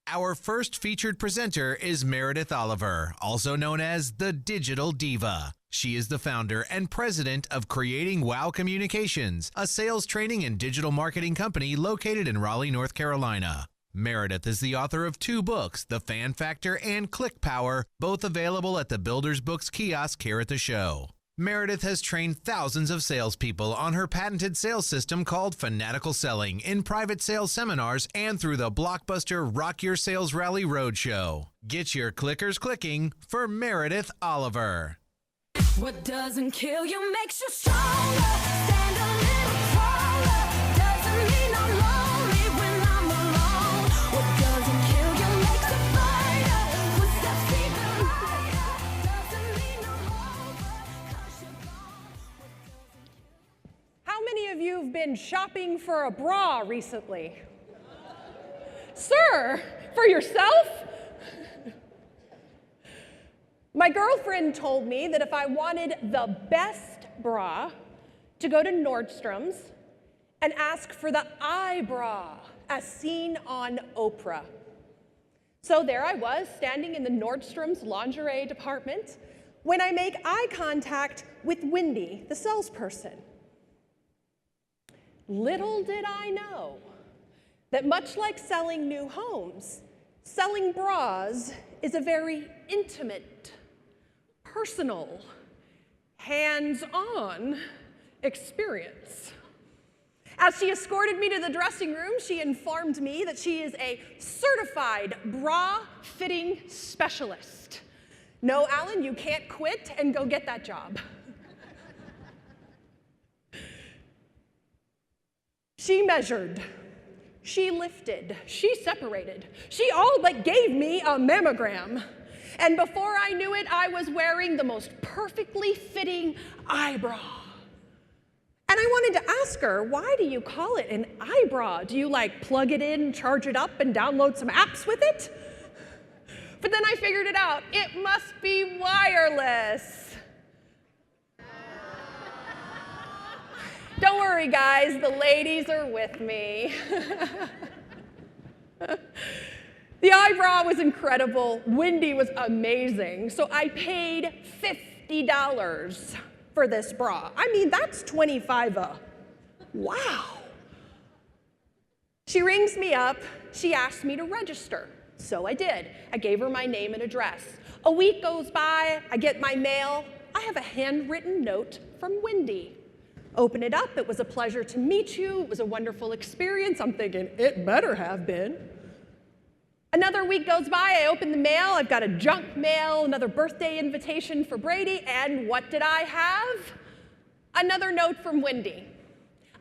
Our first featured presenter is Meredith Oliver, also known as the Digital Diva. She is the founder and president of Creating Wow Communications, a sales training and digital marketing company located in Raleigh, North Carolina. Meredith is the author of 2 books, The Fan Factor and Click Power, both available at the Builders Books kiosk here at the show. Meredith has trained thousands of salespeople on her patented sales system called FANatical Selling in private sales seminars and through the blockbuster Rock Your Sales Rally Roadshow. Get your clickers clicking for Meredith Oliver. What doesn't kill you makes you stronger. Stand a little taller. Doesn't mean I'm lonely when I'm alone. What doesn't kill you makes a fighter. Footsteps even higher. Doesn't mean I'm over. 'Cause you're gone. How many of you have been shopping for a bra recently? Sir, for yourself? My girlfriend told me that if I wanted the best bra, to go to Nordstrom's and ask for the eye bra, as seen on Oprah. So there I was, standing in the Nordstrom's lingerie department, when I make eye contact with Wendy, the salesperson. Little did I know that much like selling new homes, selling bras is a very intimate, personal, hands-on experience. As she escorted me to the dressing room, she informed me that she is a certified bra fitting specialist. No, Alan, you can't quit and go get that job. She measured, she lifted, she separated, she all but gave me a mammogram. And before I knew it, I was wearing the most perfectly fitting eye bra. And I wanted to ask her, why do you call it an eye bra? Do you like plug it in, charge it up, and download some apps with it? But then I figured it out. It must be wireless. Don't worry, guys, the ladies are with me. The eye bra was incredible. Wendy was amazing. So I paid $50 for this bra. I mean, that's $25. Wow. She rings me up. She asked me to register. So I did. I gave her my name and address. A week goes by. I get my mail. I have a handwritten note from Wendy. Open it up. It was a pleasure to meet you. It was a wonderful experience. I'm thinking, it better have been. Another week goes by, I open the mail, I've got a junk mail, another birthday invitation for Brady, and what did I have? Another note from Wendy.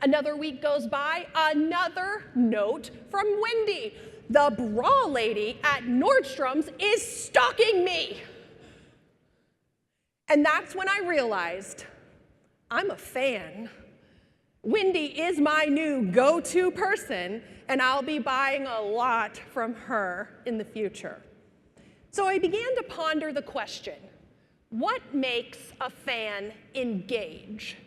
Another week goes by, another note from Wendy. The bra lady at Nordstrom's is stalking me. And that's when I realized I'm a fan. Wendy is my new go-to person, and I'll be buying a lot from her in the future. So I began to ponder the question, what makes a fan engage?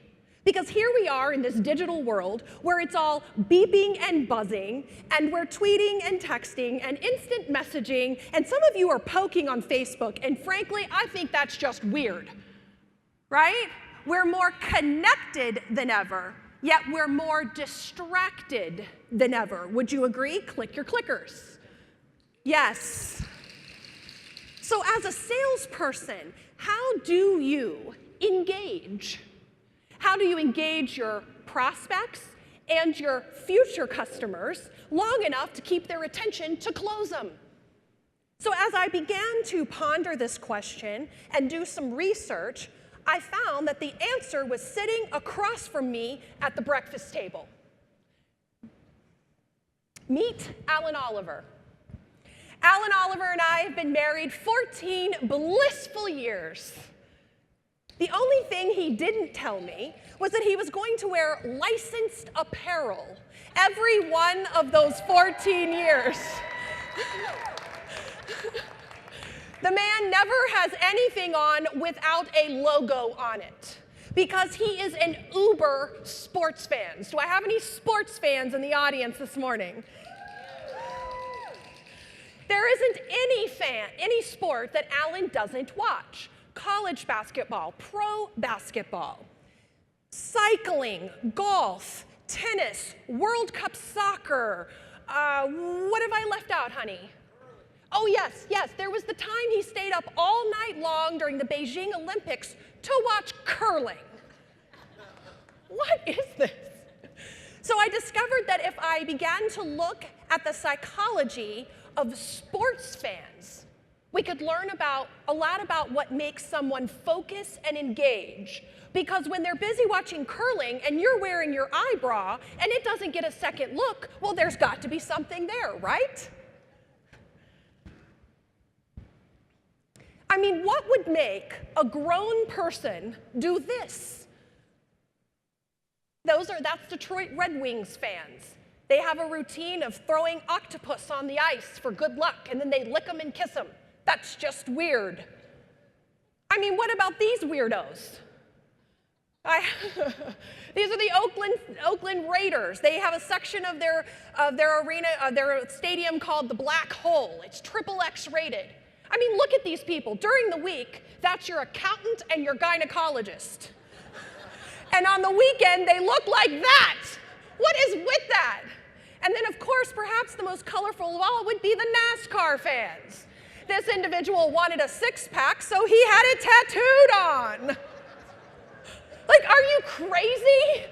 Because here we are in this digital world where it's all beeping and buzzing, and we're tweeting and texting and instant messaging, and some of you are poking on Facebook, and frankly, I think that's just weird, right? We're more connected than ever. Yet we're more distracted than ever. Would you agree? Click your clickers. Yes. So as a salesperson, how do you engage? How do you engage your prospects and your future customers long enough to keep their attention to close them? So as I began to ponder this question and do some research, I found that the answer was sitting across from me at the breakfast table. Meet Alan Oliver. Alan Oliver and I have been married 14 blissful years. The only thing he didn't tell me was that he was going to wear licensed apparel every one of those 14 years. The man never has anything on without a logo on it because he is an uber sports fan. Do I have any sports fans in the audience this morning? There isn't any sport that Alan doesn't watch. College basketball, pro basketball, cycling, golf, tennis, World Cup soccer. What have I left out, honey? Oh, yes, there was the time he stayed up all night long during the Beijing Olympics to watch curling. What is this? So I discovered that if I began to look at the psychology of sports fans, we could learn a lot about what makes someone focus and engage. Because when they're busy watching curling and you're wearing your eye bra and it doesn't get a second look, well, there's got to be something there, right? I mean, what would make a grown person do this? That's Detroit Red Wings fans. They have a routine of throwing octopus on the ice for good luck, and then they lick them and kiss them. That's just weird. I mean, what about these weirdos? These are the Oakland Raiders. They have a section of their arena, their stadium called the Black Hole. It's XXX rated. I mean, look at these people. During the week, that's your accountant and your gynecologist. And on the weekend, they look like that. What is with that? And then, of course, perhaps the most colorful of all would be the NASCAR fans. This individual wanted a six-pack, so he had it tattooed on. Like, are you crazy?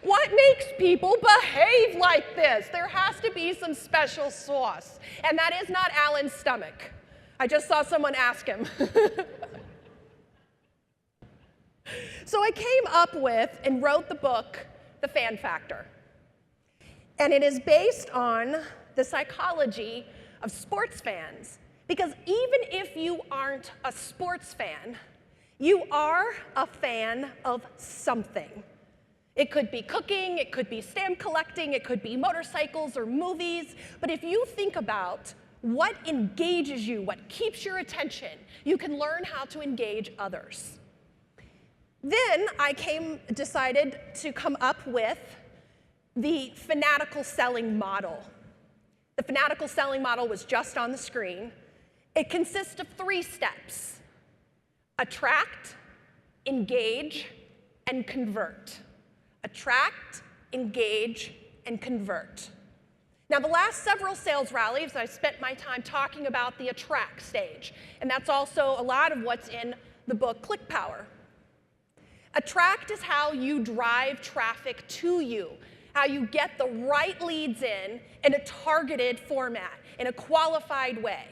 What makes people behave like this? There has to be some special sauce. And that is not Alan's stomach. I just saw someone ask him. So I came up with and wrote the book, The Fan Factor. And it is based on the psychology of sports fans. Because even if you aren't a sports fan, you are a fan of something. It could be cooking, it could be stamp collecting, it could be motorcycles or movies. But if you think about what engages you, what keeps your attention, you can learn how to engage others. Then I decided to come up with the FANatical selling model. The FANatical selling model was just on the screen. It consists of 3 steps: attract, engage, and convert. Attract, engage, and convert. Now, the last several sales rallies, I spent my time talking about the attract stage, and that's also a lot of what's in the book Click Power. Attract is how you drive traffic to you, how you get the right leads in a targeted format, in a qualified way.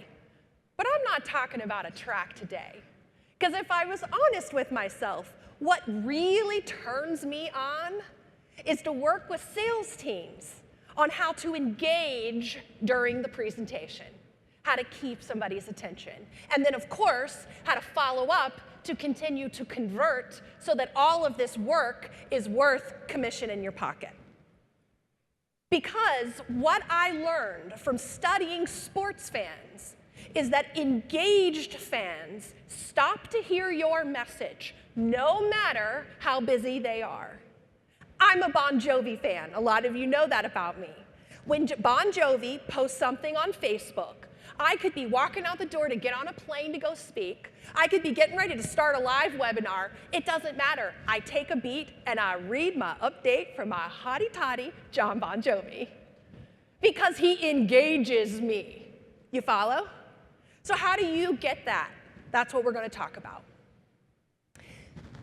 But I'm not talking about attract today. Because if I was honest with myself, what really turns me on is to work with sales teams on how to engage during the presentation, how to keep somebody's attention, and then, of course, how to follow up to continue to convert so that all of this work is worth commission in your pocket. Because what I learned from studying sports fans is that engaged fans stop to hear your message, no matter how busy they are. I'm a Bon Jovi fan. A lot of you know that about me. When Bon Jovi posts something on Facebook, I could be walking out the door to get on a plane to go speak. I could be getting ready to start a live webinar. It doesn't matter. I take a beat and I read my update from my hottie toddy, John Bon Jovi. Because he engages me. You follow? So how do you get that? That's what we're going to talk about.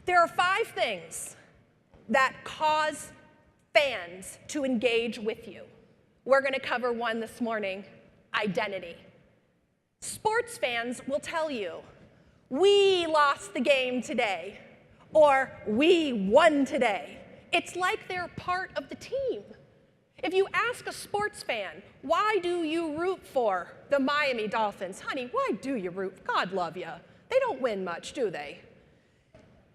There are 5 things that cause fans to engage with you. We're going to cover one this morning: identity. Sports fans will tell you, we lost the game today, or we won today. It's like they're part of the team. If you ask a sports fan, why do you root for the Miami Dolphins? Honey, why do you root? God love you. They don't win much, do they?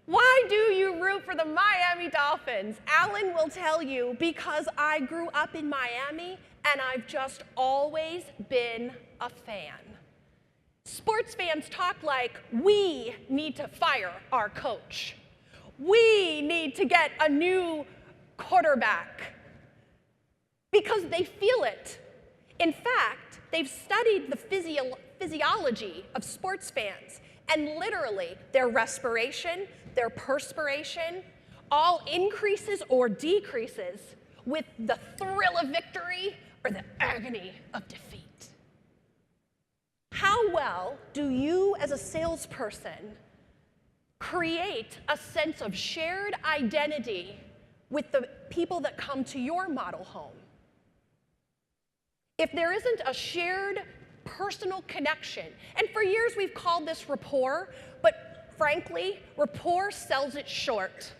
Why do you root for the Miami Dolphins? Alan will tell you, because I grew up in Miami and I've just always been a fan. Sports fans talk like, we need to fire our coach. We need to get a new quarterback. because they feel it. In fact, they've studied the physiology of sports fans, and literally their respiration, their perspiration, all increases or decreases with the thrill of victory or the agony of defeat. How well do you as a salesperson create a sense of shared identity with the people that come to your model home? If there isn't a shared personal connection, and for years we've called this rapport, but frankly, rapport sells it short.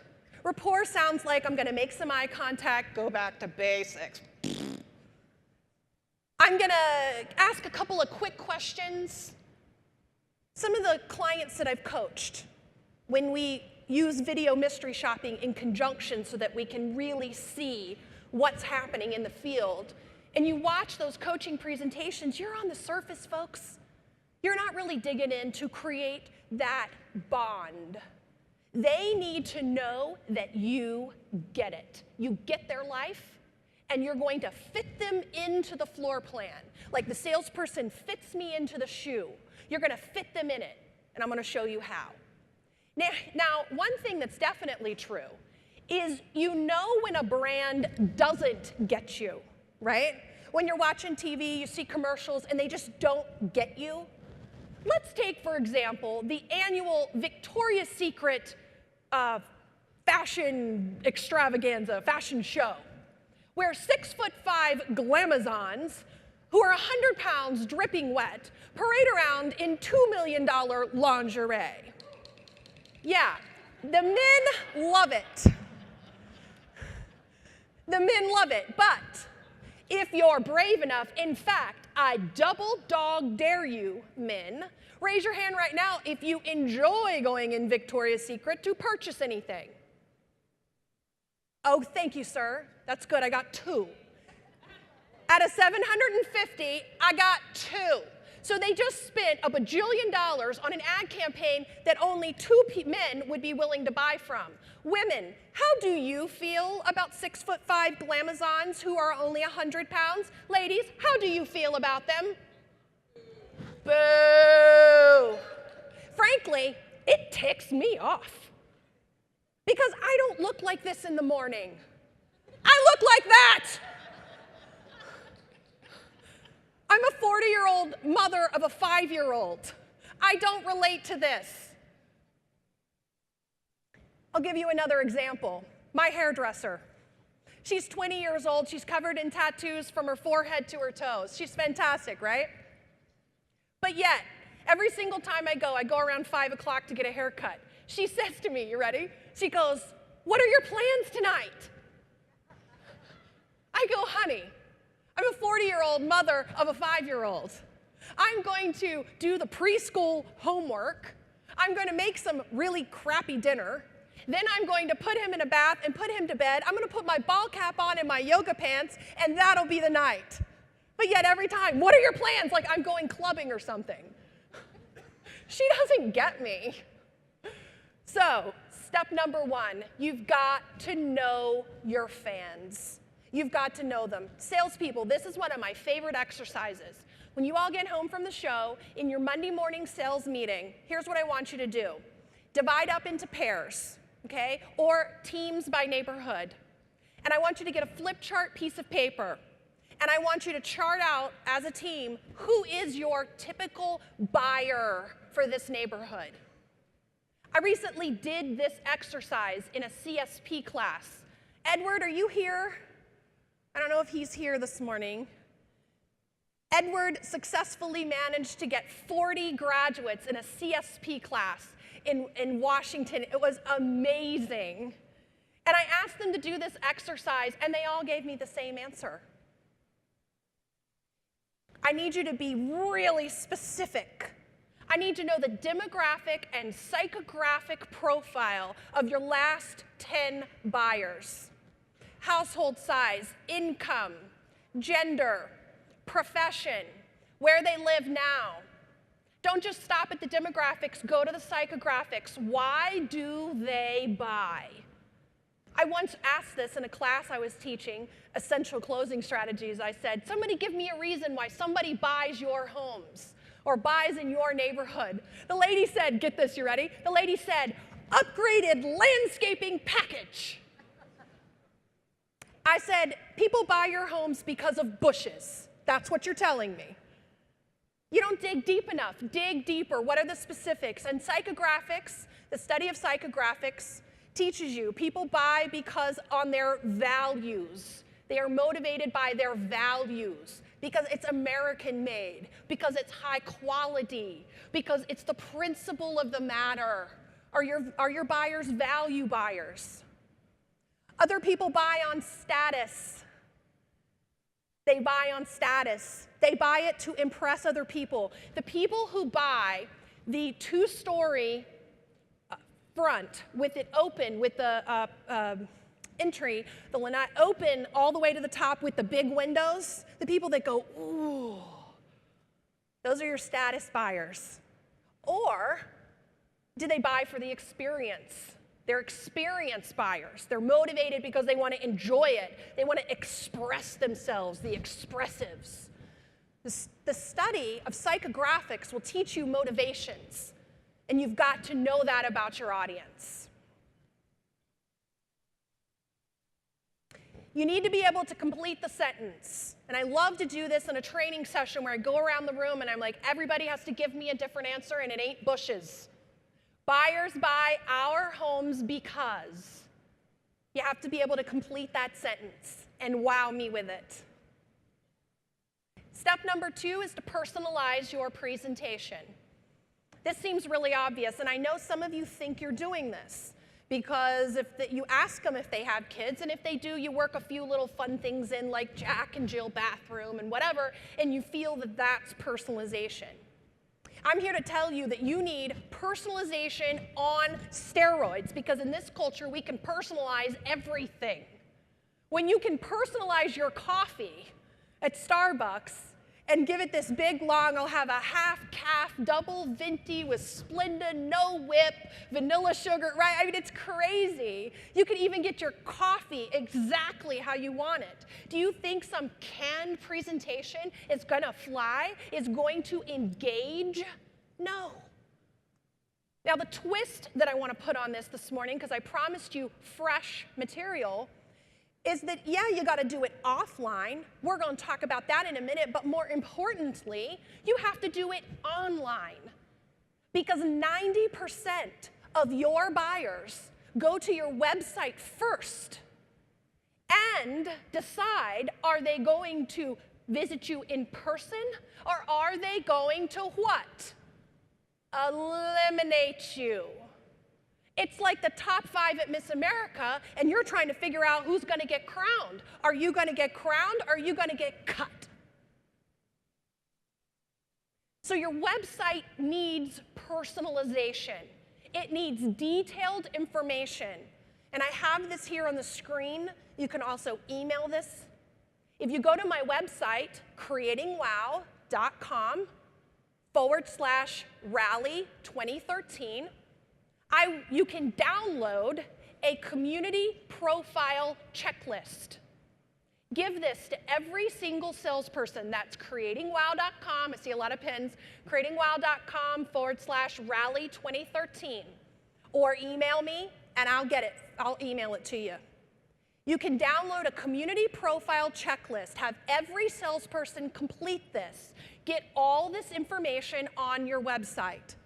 Rapport sounds like I'm gonna make some eye contact, go back to basics. I'm gonna ask a couple of quick questions. Some of the clients that I've coached, when we use video mystery shopping in conjunction so that we can really see what's happening in the field, and you watch those coaching presentations, you're on the surface, folks. You're not really digging in to create that bond. They need to know that you get it. You get their life, and you're going to fit them into the floor plan. Like the salesperson fits me into the shoe. You're gonna fit them in it, and I'm gonna show you how. Now, one thing that's definitely true is you know when a brand doesn't get you, right? When you're watching TV, you see commercials, and they just don't get you. Let's take, for example, the annual Victoria's Secret fashion extravaganza, fashion show, where 6'5" glamazons who are 100 pounds dripping wet parade around in $2 million lingerie. Yeah, the men love it. The men love it, but if you're brave enough, in fact, I double dog dare you, men, raise your hand right now if you enjoy going in Victoria's Secret to purchase anything. Oh, thank you, sir. That's good, I got 2. Out of 750, I got 2. So they just spent $1 bajillion on an ad campaign that only 2 men would be willing to buy from. Women, how do you feel about 6'5" glamazons who are only 100 pounds? Ladies, how do you feel about them? Boo! Frankly, it ticks me off. Because I don't look like this in the morning. I look like that! I'm a 40-year-old mother of a 5-year-old. I don't relate to this. I'll give you another example. My hairdresser. She's 20 years old. She's covered in tattoos from her forehead to her toes. She's fantastic, right? But yet, every single time I go around 5 o'clock to get a haircut. She says to me, you ready? She goes, "What are your plans tonight?" I go, "Honey, I'm a 40-year-old mother of a 5-year-old. I'm going to do the preschool homework. I'm going to make some really crappy dinner. Then I'm going to put him in a bath and put him to bed. I'm going to put my ball cap on and my yoga pants, and that'll be the night." But yet every time, "What are your plans?" Like I'm going clubbing or something. She doesn't get me. So, step number 1, you've got to know your fans. You've got to know them. Salespeople, this is one of my favorite exercises. When you all get home from the show, in your Monday morning sales meeting, here's what I want you to do. Divide up into pairs, okay? Or teams by neighborhood. And I want you to get a flip chart piece of paper. And I want you to chart out as a team, who is your typical buyer for this neighborhood? I recently did this exercise in a CSP class. Edward, are you here? I don't know if he's here this morning. Edward successfully managed to get 40 graduates in a CSP class in Washington. It was amazing. And I asked them to do this exercise, and they all gave me the same answer. I need you to be really specific. I need to know the demographic and psychographic profile of your last 10 buyers. Household size, income, gender, profession, where they live now. Don't just stop at the demographics, go to the psychographics. Why do they buy? I once asked this in a class I was teaching, Essential Closing Strategies. I said, somebody give me a reason why somebody buys your homes or buys in your neighborhood. The lady said, get this, you ready? The lady said, upgraded landscaping package. I said, people buy your homes because of bushes. That's what you're telling me. You don't dig deep enough. Dig deeper. What are the specifics? And psychographics, the study of psychographics, teaches you people buy because on their values. They are motivated by their values, because it's American made, because it's high quality, because it's the principle of the matter. Are your buyers value buyers? Other people buy on status. They buy on status. They buy it to impress other people. The people who buy the two-story front with it open, with the entry, the lanai open all the way to the top with the big windows, the people that go, ooh, those are your status buyers. Or do they buy for the experience? They're experience buyers. They're motivated because they want to enjoy it. They want to express themselves, the expressives. The study of psychographics will teach you motivations, and you've got to know that about your audience. You need to be able to complete the sentence. And I love to do this in a training session where I go around the room and I'm like, everybody has to give me a different answer, and it ain't bushes. Buyers buy our homes because. You have to be able to complete that sentence and wow me with it. Step number 2 is to personalize your presentation. This seems really obvious, and I know some of you think you're doing this because you ask them if they have kids, and if they do, you work a few little fun things in like Jack and Jill bathroom and whatever, and you feel that that's personalization. I'm here to tell you that you need personalization on steroids, because in this culture, we can personalize everything. When you can personalize your coffee at Starbucks and give it this big, long, I'll have a half-calf, double venti with Splenda, no whip, vanilla sugar, right? I mean, it's crazy. You can even get your coffee exactly how you want it. Do you think some canned presentation is gonna fly, is going to engage? No. Now, the twist that I wanna put on this morning, because I promised you fresh material, is that, yeah, you got to do it offline. We're going to talk about that in a minute, but more importantly, you have to do it online. Because 90% of your buyers go to your website first and decide, are they going to visit you in person, or are they going to what? Eliminate you. It's like the top 5 at Miss America, and you're trying to figure out who's going to get crowned. Are you going to get crowned, or are you going to get cut? So your website needs personalization. It needs detailed information. And I have this here on the screen. You can also email this. If you go to my website, creatingwow.com/rally2013, you can download a community profile checklist. Give this to every single salesperson. That's creatingwow.com. I see a lot of pins. creatingwow.com/rally2013. Or email me, and I'll get it. I'll email it to you. You can download a community profile checklist. Have every salesperson complete this. Get all this information on your website.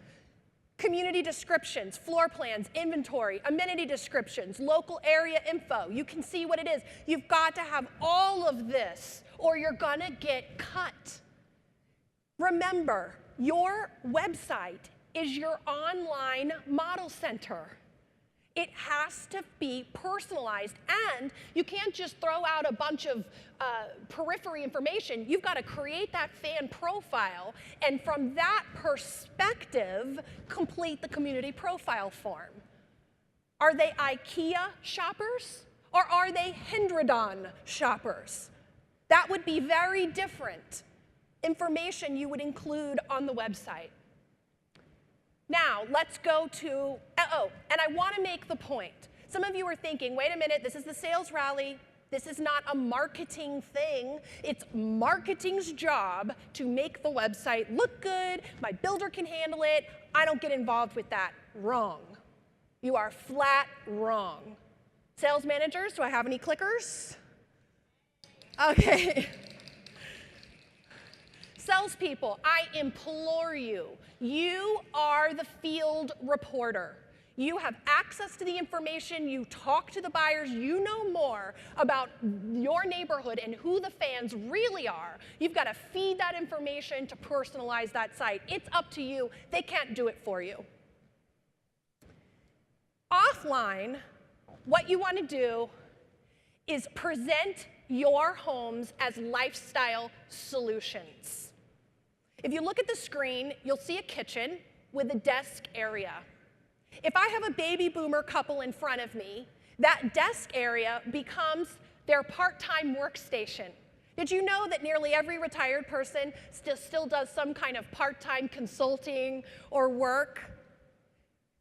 Community descriptions, floor plans, inventory, amenity descriptions, local area info. You can see what it is. You've got to have all of this, or you're gonna get cut. Remember, your website is your online model center. It has to be personalized, and you can't just throw out a bunch of periphery information. You've got to create that fan profile, and from that perspective, complete the community profile form. Are they IKEA shoppers, or are they Hendredon shoppers? That would be very different information you would include on the website. Now, let's go to, and I want to make the point. Some of you are thinking, wait a minute, this is the sales rally. This is not a marketing thing. It's marketing's job to make the website look good. My builder can handle it. I don't get involved with that. Wrong. You are flat wrong. Sales managers, do I have any clickers? Okay. Salespeople, I implore you, you are the field reporter. You have access to the information, you talk to the buyers, you know more about your neighborhood and who the fans really are. You've got to feed that information to personalize that site. It's up to you. They can't do it for you. Offline, what you want to do is present your homes as lifestyle solutions. If you look at the screen, you'll see a kitchen with a desk area. If I have a baby boomer couple in front of me, that desk area becomes their part-time workstation. Did you know that nearly every retired person still does some kind of part-time consulting or work?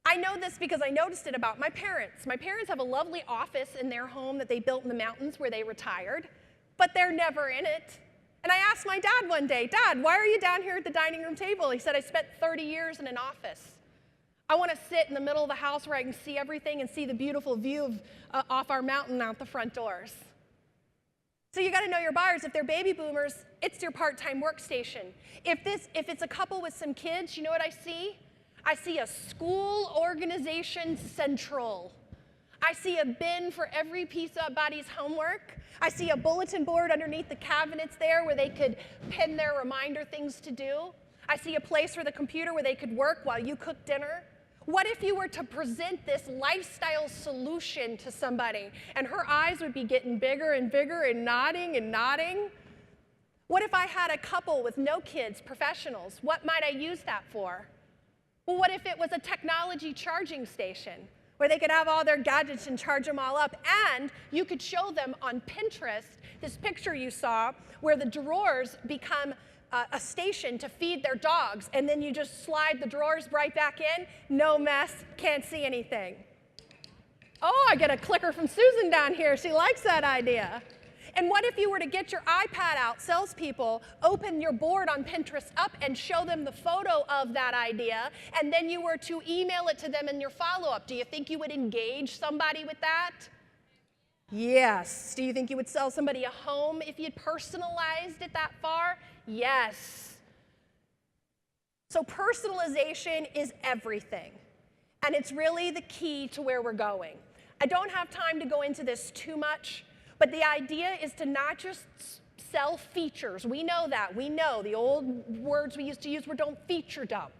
I know this because I noticed it about my parents. My parents have a lovely office in their home that they built in the mountains where they retired, but they're never in it. And I asked my dad one day, Dad, why are you down here at the dining room table? He said, I spent 30 years in an office. I want to sit in the middle of the house where I can see everything and see the beautiful view of, off our mountain out the front doors. So you got to know your buyers. If they're baby boomers, it's your part-time workstation. If it's a couple with some kids, you know what I see? I see a school organization central. I see a bin for every piece of buddy's homework. I see a bulletin board underneath the cabinets there where they could pin their reminder things to do. I see a place for the computer where they could work while you cook dinner. What if you were to present this lifestyle solution to somebody and her eyes would be getting bigger and bigger and nodding and nodding? What if I had a couple with no kids, professionals? What might I use that for? Well, what if it was a technology charging station where they could have all their gadgets and charge them all up, and you could show them on Pinterest this picture you saw where the drawers become a station to feed their dogs, and then you just slide the drawers right back in, no mess, can't see anything. Oh, I get a clicker from Susan down here. She likes that idea. And what if you were to get your iPad out, salespeople, open your board on Pinterest up and show them the photo of that idea, and then you were to email it to them in your follow-up? Do you think you would engage somebody with that? Yes. Do you think you would sell somebody a home if you'd personalized it that far? Yes. So personalization is everything, and it's really the key to where we're going. I don't have time to go into this too much, but the idea is to not just sell features. We know that. We know the old words we used to use were don't feature dump.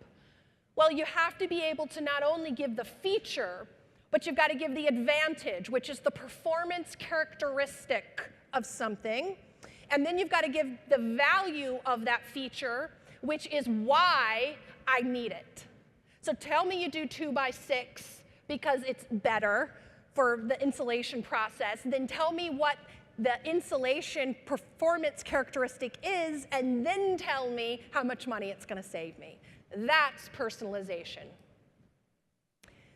Well, you have to be able to not only give the feature, but you've got to give the advantage, which is the performance characteristic of something. And then you've got to give the value of that feature, which is why I need it. So tell me you do 2x6 because it's better for the insulation process. Then tell me what the insulation performance characteristic is, and then tell me how much money it's going to save me. That's personalization.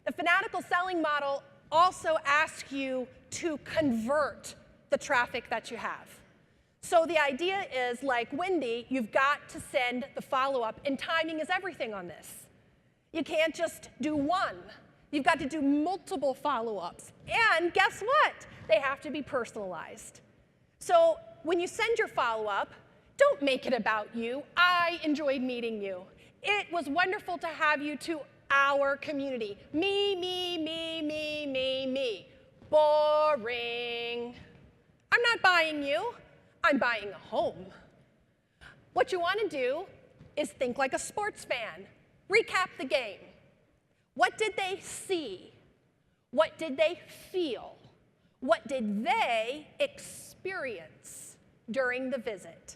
The FANatical selling model also asks you to convert the traffic that you have. So the idea is, like Wendy, you've got to send the follow-up, and timing is everything on this. You can't just do one. You've got to do multiple follow-ups. And guess what? They have to be personalized. So when you send your follow-up, don't make it about you. I enjoyed meeting you. It was wonderful to have you to our community. Me, me, me, me, me, me. Boring. I'm not buying you. I'm buying a home. What you want to do is think like a sports fan. Recap the game. What did they see? What did they feel? What did they experience during the visit?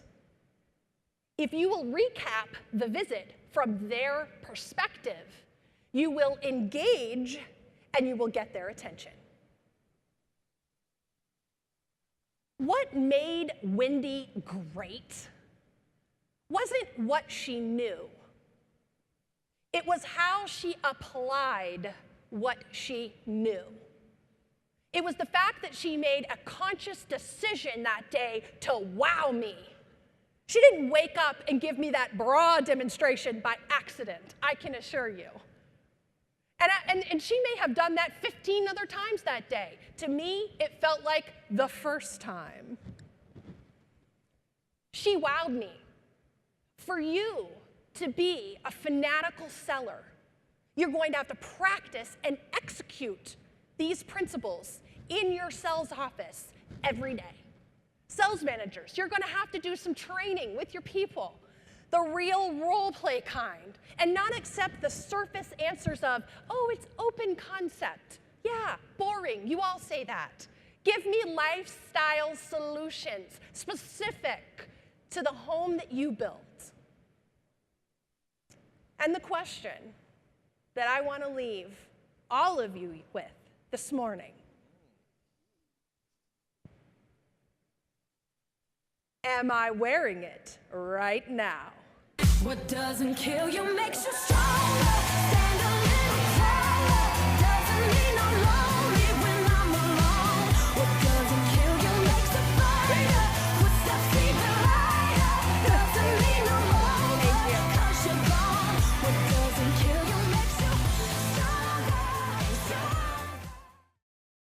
If you will recap the visit from their perspective, you will engage and you will get their attention. What made Wendy great wasn't what she knew. It was how she applied what she knew. It was the fact that she made a conscious decision that day to wow me. She didn't wake up and give me that bra demonstration by accident, I can assure you. And she may have done that 15 other times that day. To me, it felt like the first time. She wowed me. For you to be a fanatical seller, you're going to have to practice and execute these principles in your sales office every day. Sales managers, you're going to have to do some training with your people, the real role play kind, and not accept the surface answers of, oh, it's open concept. Yeah, boring. You all say that. Give me lifestyle solutions specific to the home that you built. And the question that I want to leave all of you with this morning: am I wearing it right now? What doesn't kill you makes you stronger.